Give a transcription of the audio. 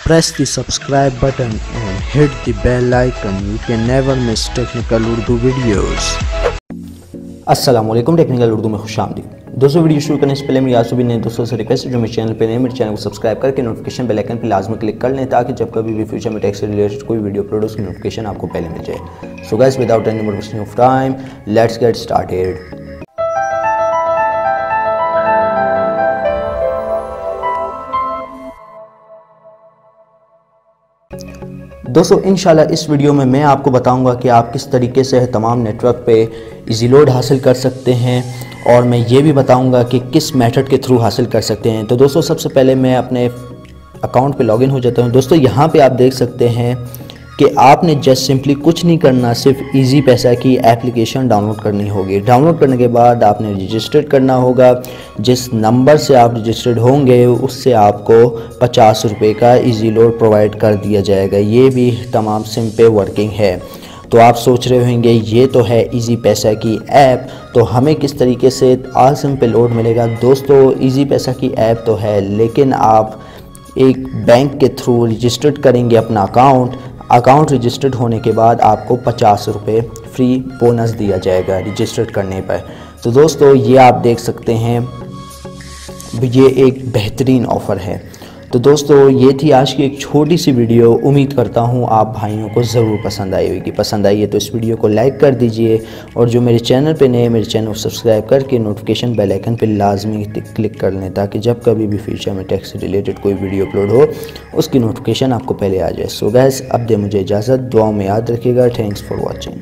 Press the subscribe button and hit the bell icon. You can never miss technical Urdu videos. अस्सलाम वालेकुम, technical Urdu में खुशामदीद। दोस्तों, video शुरू करने से पहले मेरी आज भी नए दोस्तों से रिक्वेस्ट है जो मेरे चैनल पे नए, मेरे चैनल को सब्सक्राइब करके नोटिफिकेशन बेल आइकन पर लाजमी क्लिक कर लें ताकि जब कभी भी फ्यूचर में टेक से रिलेटेड कोई वीडियो अपलोड हो उसकी नोटिफिकेशन आपको पहले मिल जाए। So guys, without any more wasting of time, let's get started. दोस्तों, इंशाल्लाह इस वीडियो में मैं आपको बताऊंगा कि आप किस तरीके से तमाम नेटवर्क पे इजी लोड हासिल कर सकते हैं और मैं ये भी बताऊंगा कि किस मेथड के थ्रू हासिल कर सकते हैं। तो दोस्तों, सबसे पहले मैं अपने अकाउंट पे लॉगिन हो जाता हूं। दोस्तों, यहाँ पे आप देख सकते हैं कि आपने जस्ट सिंपली कुछ नहीं करना, सिर्फ इजी पैसा की एप्लीकेशन डाउनलोड करनी होगी। डाउनलोड करने के बाद आपने रजिस्टर्ड करना होगा। जिस नंबर से आप रजिस्टर्ड होंगे उससे आपको 50 रुपये का इजी लोड प्रोवाइड कर दिया जाएगा। ये भी तमाम सिम पे वर्किंग है। तो आप सोच रहे होंगे ये तो है इजी पैसा की ऐप, तो हमें किस तरीके से ऑल सिम पे लोड मिलेगा। दोस्तों, इजी पैसा की ऐप तो है, लेकिन आप एक बैंक के थ्रू रजिस्टर्ड करेंगे अपना अकाउंट रजिस्टर्ड होने के बाद आपको 50 रुपये फ्री बोनस दिया जाएगा रजिस्टर्ड करने पर। तो दोस्तों, ये आप देख सकते हैं, ये एक बेहतरीन ऑफ़र है। तो दोस्तों, ये थी आज की एक छोटी सी वीडियो। उम्मीद करता हूँ आप भाइयों को ज़रूर पसंद आई होगी। पसंद आई है तो इस वीडियो को लाइक कर दीजिए और जो मेरे चैनल पे नए, मेरे चैनल को सब्सक्राइब करके नोटिफिकेशन बेल आइकन पे लाजमी क्लिक कर लें ताकि जब कभी भी फ्यूचर में टेक से रिलेटेड कोई वीडियो अपलोड हो उसकी नोटिफिकेशन आपको पहले आ जाए। सो गाइस, अब दे मुझे इजाज़त, दुआओं में याद रखिएगा। Thanks for watching.